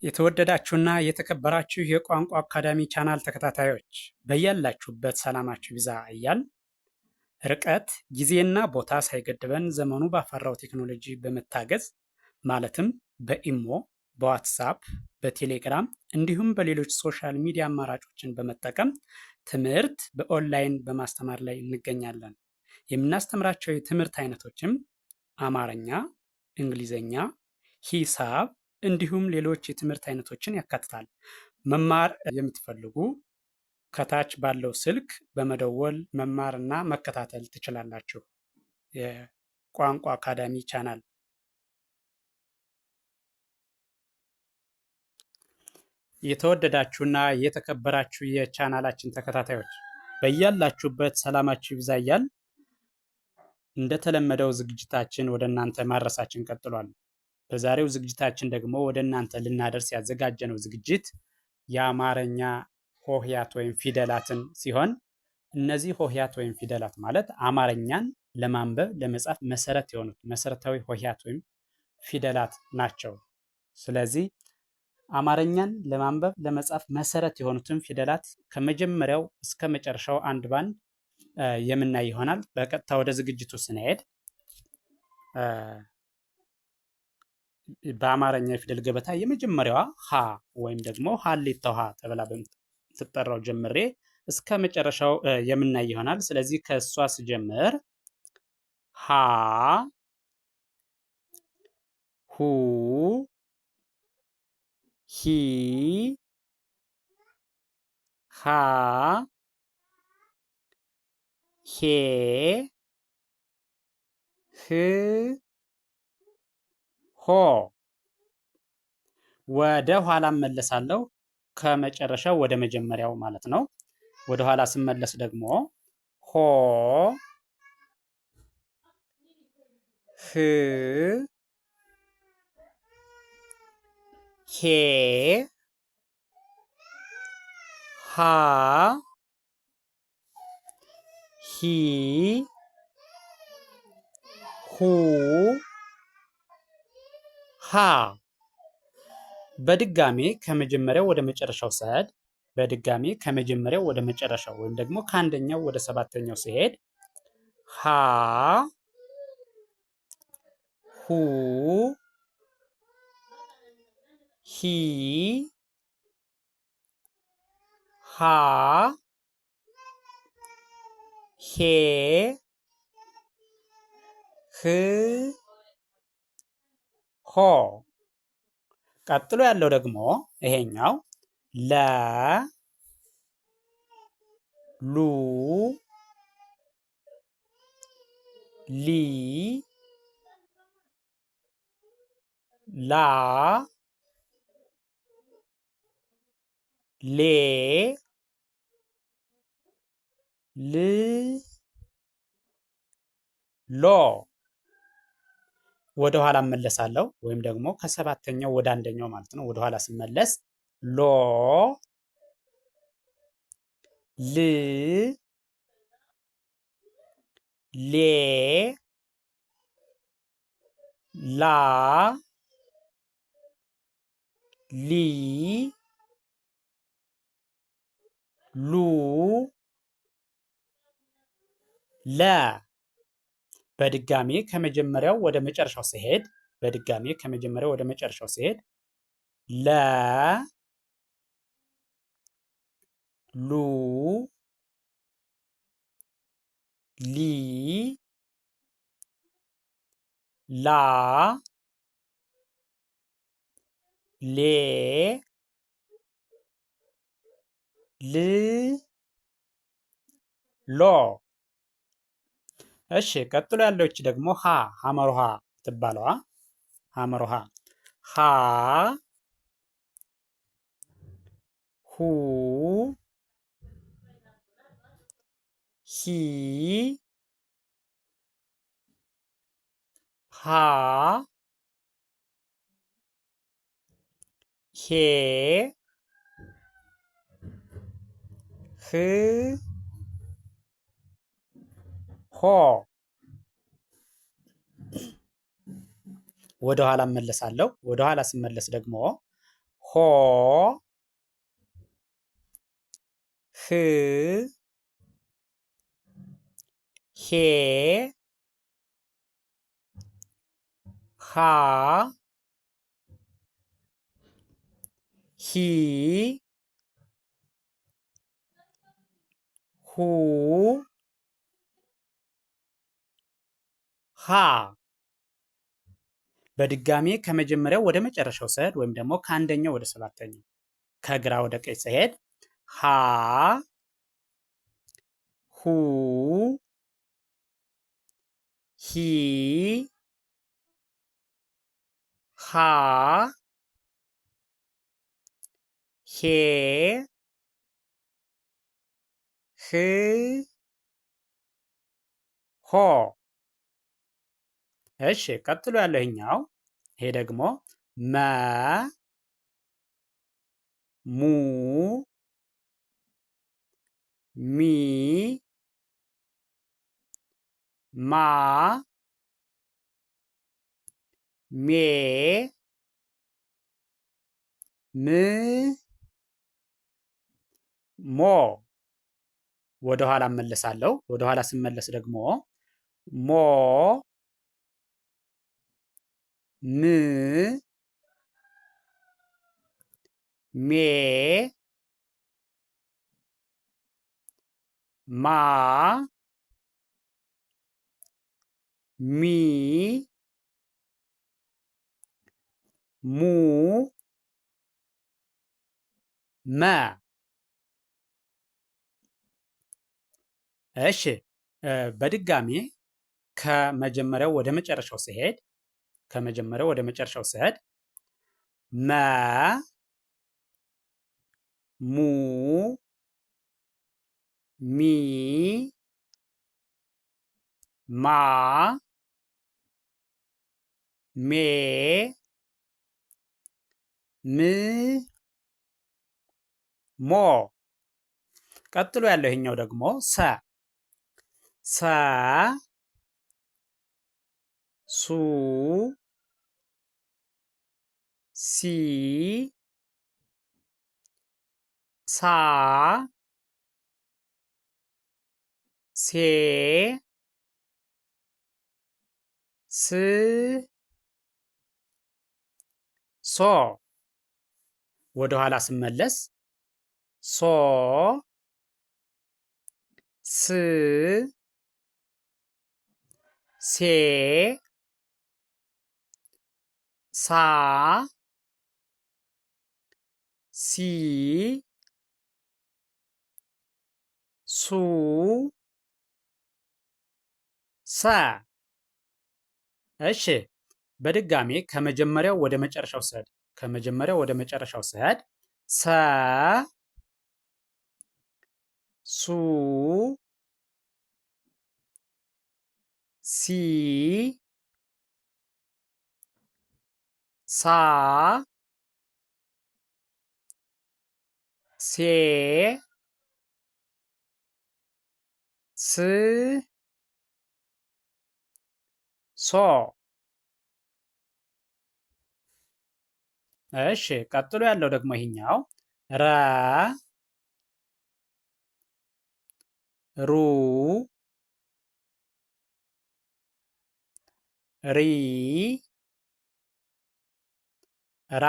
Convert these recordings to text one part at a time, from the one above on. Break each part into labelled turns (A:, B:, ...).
A: የተወደዳችሁና የተከበራችሁ የቋንቋ አካዳሚ ቻናል ተከታታዮች በያላችሁበት ሰላማችሁ ይብዛ እያል ርቀት ጊዜና ቦታ ሳይገድበን ዘመኑ ባፈራው ቴክኖሎጂ በመታገዝ ማለትም በኢሞ፣ በዋትሳፕ፣ በቴሌግራም እንዲሁም በሌሎች ሶሻል ሚዲያ አማራጮችን በመጠቀም ትምህርት በኦንላይን በማስተማር ላይ እንገኛለን። የምናስተምራቸው የትምህርት አይነቶችም አማርኛ፣ እንግሊዘኛ፣ ሂሳብ እንዲሁም ሌሎች የትምህርት አይነቶችን ያካትታል። መማር የምትፈልጉ ከታች ባለው ስልክ በመደወል መማርና መከታተል ትችላላችሁ። የቋንቋ አካዳሚ ቻናል የተወደዳችሁና የተከበራችሁ የቻናላችን ተከታታዮች በያላችሁበት ሰላማችሁ ይብዛ እያል እንደተለመደው ዝግጅታችን ወደ እናንተ ማድረሳችን ቀጥሏል። በዛሬው ዝግጅታችን ደግሞ ወደ እናንተ ልናደርስ ያዘጋጀነው ዝግጅት የአማርኛ ሆሄያት ወይም ፊደላትን ሲሆን እነዚህ ሆሄያት ወይም ፊደላት ማለት አማርኛን ለማንበብ ለመጻፍ መሰረት የሆኑት መሰረታዊ ሆሄያት ወይም ፊደላት ናቸው። ስለዚህ አማርኛን ለማንበብ ለመጻፍ መሰረት የሆኑትን ፊደላት ከመጀመሪያው እስከ መጨረሻው አንድ ባንድ የምናይ ይሆናል። በቀጥታ ወደ ዝግጅቱ ስንሄድ በአማርኛ የፊደል ገበታ የመጀመሪያዋ ሀ ወይም ደግሞ ሀሌታ ሀ ተብላ በምትጠራው ጀምሬ እስከ መጨረሻው የምናይ ይሆናል። ስለዚህ ከእሷ ስጀምር ሀ፣ ሁ፣ ሂ፣ ሃ፣ ሄ፣ ህ፣ ሆ። ወደ ኋላ እመለሳለሁ ከመጨረሻው ወደ መጀመሪያው ማለት ነው። ወደ ኋላ ስመለስ ደግሞ ሆ፣ ህ፣ ሄ፣ ሃ፣ ሂ፣ ሁ፣ ሃ። በድጋሜ ከመጀመሪያው ወደ መጨረሻው ስሄድ በድጋሜ ከመጀመሪያው ወደ መጨረሻው ወይም ደግሞ ከአንደኛው ወደ ሰባተኛው ሲሄድ ሃ፣ ሁ፣ ሂ፣ ሃ፣ ሄ፣ ህ፣ ሆ። ቀጥሎ ያለው ደግሞ ይሄኛው ለ፣ ሉ፣ ሊ፣ ላ፣ ሌ፣ ል፣ ሎ። ወደ ኋላ እመለሳለሁ ወይም ደግሞ ከሰባተኛው ወደ አንደኛው ማለት ነው። ወደ ኋላ ስመለስ ሎ፣ ል፣ ሌ፣ ላ፣ ሊ፣ ሉ፣ ለ። በድጋሜ ከመጀመሪያው ወደ መጨረሻው ሲሄድ በድጋሜ ከመጀመሪያው ወደ መጨረሻው ሲሄድ ለ፣ ሉ፣ ሊ፣ ላ፣ ሌ፣ ል፣ ሎ። እሺ ቀጥሎ ያለች ደግሞ ሀ ሐመሩሃ ትባለዋ ሐመሩሃ ሀ፣ ሁ፣ ሂ፣ ሃ፣ ሄ፣ ህ፣ ሆ። ወደ ኋላ እመለሳለሁ። ወደ ኋላ ስመለስ ደግሞ ሆ ህ ሄ ሃ ሂ ሁ ሃ በድጋሜ ከመጀመሪያው ወደ መጨረሻው ስሄድ ወይም ደግሞ ከአንደኛው ወደ ሰባተኛው ከግራ ወደ ቀኝ ስሄድ ሃ ሁ ሂ ሃ ሄ ህ ሆ። እሺ ቀጥሎ ያለው ይሄኛው ይሄ ደግሞ መ ሙ ሚ ማ ሜ ም ሞ። ወደ ኋላ እመለሳለሁ። ወደ ኋላ ስመለስ ደግሞ ሞ ም ሜ ማ ሚ ሙ መ። እሺ በድጋሚ ከመጀመሪያው ወደ መጨረሻው ስሄድ መ ሙ ሚ ማ ሜ ም ሞ። ቀጥሎ ያለው ይሄኛው ደግሞ ሰ ሱ ሲ ሳ ሴ ስ ሶ። ወደ ኋላ ስመለስ ሶ ስ ሴ ሳ ሲ ሱ ሰ። እሺ በድጋሚ ከመጀመሪያው ወደ መጨረሻው ስሄድ ሰ ሱ ሲ ሳ ሴ ስ ሶ። እሺ ቀጥሎ ያለው ደግሞ ይሄኛው ረ ሩ ሪ ራ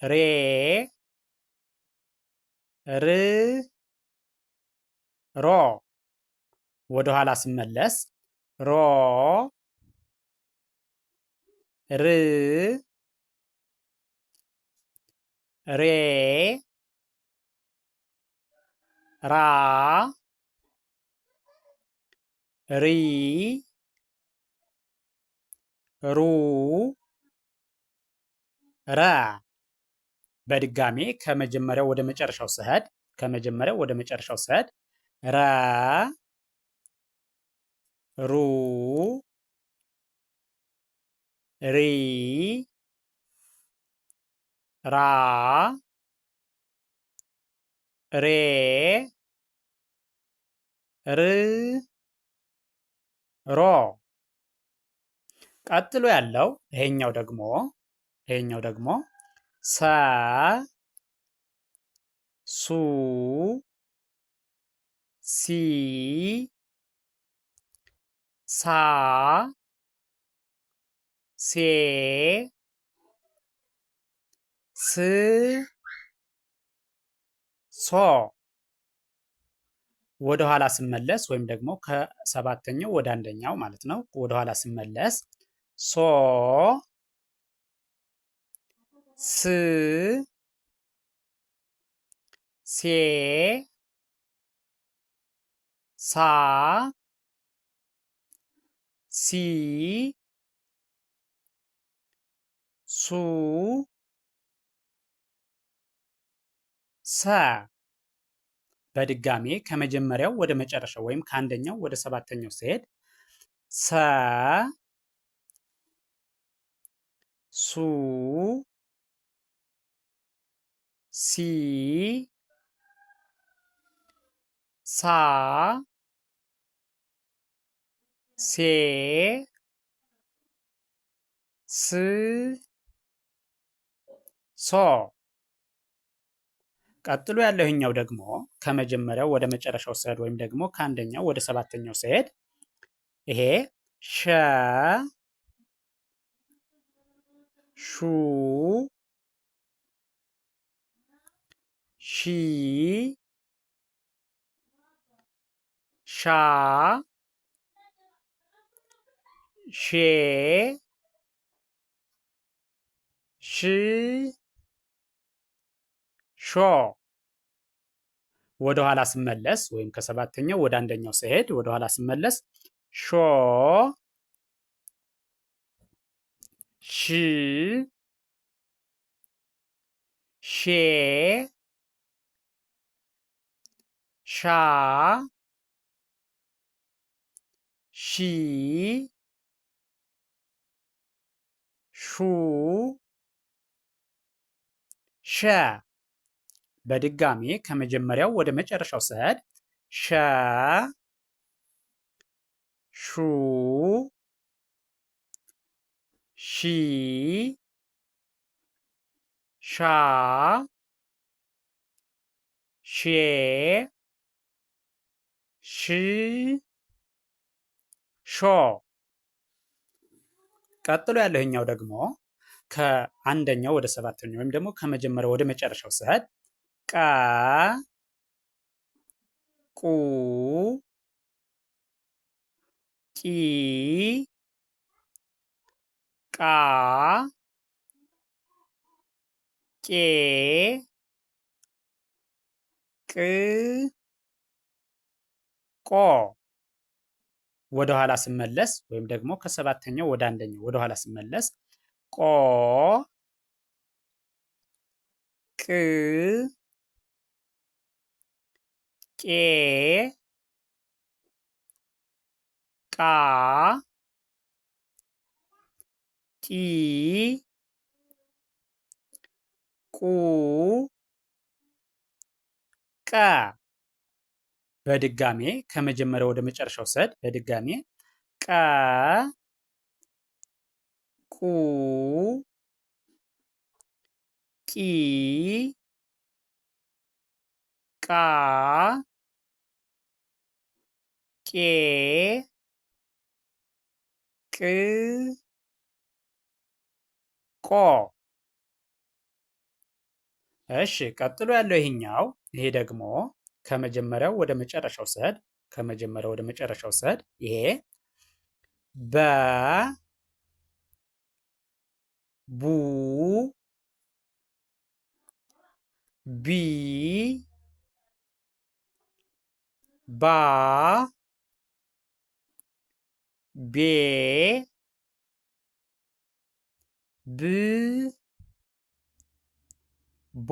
A: ሬ ር ሮ። ወደ ኋላ ስመለስ ሮ ር ሬ ራ ሪ ሩ ረ። በድጋሜ ከመጀመሪያው ወደ መጨረሻው ስሄድ ረ ሩ ሪ ራ ሬ ር ሮ። ቀጥሎ ያለው ይሄኛው ደግሞ ይሄኛው ደግሞ ሰ ሱ ሲ ሳ ሴ ስ ሶ ወደ ኋላ ስመለስ ወይም ደግሞ ከሰባተኛው ወደ አንደኛው ማለት ነው። ወደ ኋላ ስመለስ ሶ ስ ሴ ሳ ሲ ሱ ሰ በድጋሜ ከመጀመሪያው ወደ መጨረሻው ወይም ከአንደኛው ወደ ሰባተኛው ሲሄድ ሰ ሱ ሲ ሳ ሴ ስ ሶ ቀጥሎ ያለው ይሄኛው ደግሞ ከመጀመሪያው ወደ መጨረሻው ስሄድ ወይም ደግሞ ከአንደኛው ወደ ሰባተኛው ስሄድ ይሄ ሸ ሹ ሺ ሻ ሼ ሽ ሾ ወደ ኋላ ስመለስ ወይም ከሰባተኛው ወደ አንደኛው ስሄድ ወደ ኋላ ስመለስ ሾ ሽ ሼ ሻ ሺ ሹ ሸ በድጋሜ ከመጀመሪያው ወደ መጨረሻው ስሄድ ሸ ሹ ሺ ሻ ሼ ሽ ሾ ቀጥሎ ያለህኛው ደግሞ ከአንደኛው ወደ ሰባተኛው ወይም ደግሞ ከመጀመሪያው ወደ መጨረሻው ስሄድ ቀ ቁ ቂ ቃ ቄ ቅ ቆ ወደ ኋላ ስመለስ ወይም ደግሞ ከሰባተኛው ወደ አንደኛው ወደ ኋላ ስመለስ ቆ ቅ ቄ ቃ ቂ ቁ ቀ በድጋሜ ከመጀመሪያው ወደ መጨረሻው ስሄድ በድጋሜ ቀ ቁ ቂ ቃ ቄ ቅ ቆ እሺ ቀጥሎ ያለው ይሄኛው ይሄ ደግሞ ከመጀመሪያው ወደ መጨረሻው ስሄድ ከመጀመሪያው ወደ መጨረሻው ስሄድ ይሄ በ ቡ ቢ ባ ቤ ብ ቦ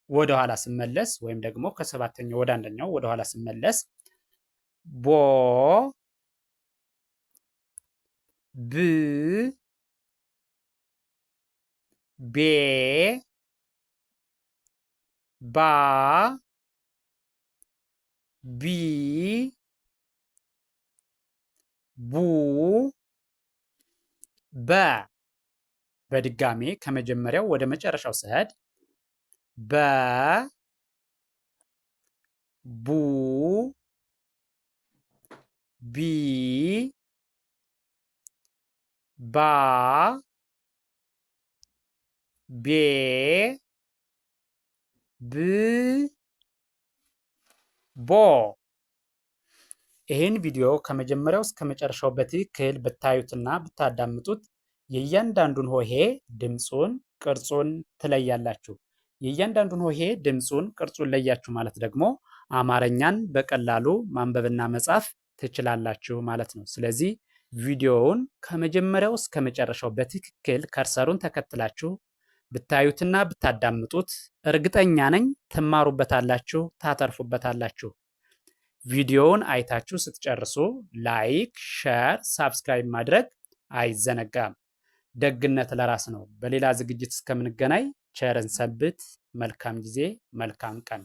A: ወደ ኋላ ስመለስ ወይም ደግሞ ከሰባተኛው ወደ አንደኛው ወደ ኋላ ስመለስ ቦ ብ ቤ ባ ቢ ቡ በ በድጋሜ ከመጀመሪያው ወደ መጨረሻው ስሄድ በ ቡ ቢ ባ ቤ ብ ቦ። ይህን ቪዲዮ ከመጀመሪያው እስከ መጨረሻው በትክክል ብታዩትና ብታዳምጡት የእያንዳንዱን ሆሄ ድምፁን፣ ቅርጹን ትለያላችሁ። የእያንዳንዱን ሆሄ ድምፁን፣ ቅርጹን ለያችሁ ማለት ደግሞ አማርኛን በቀላሉ ማንበብና መጻፍ ትችላላችሁ ማለት ነው። ስለዚህ ቪዲዮውን ከመጀመሪያው እስከ መጨረሻው በትክክል ከርሰሩን ተከትላችሁ ብታዩትና ብታዳምጡት እርግጠኛ ነኝ ትማሩበታላችሁ፣ ታተርፉበታላችሁ። ቪዲዮውን አይታችሁ ስትጨርሱ ላይክ፣ ሼር፣ ሳብስክራይብ ማድረግ አይዘነጋም። ደግነት ለራስ ነው። በሌላ ዝግጅት እስከምንገናኝ ቸርን ሰንብት። መልካም ጊዜ፣ መልካም ቀን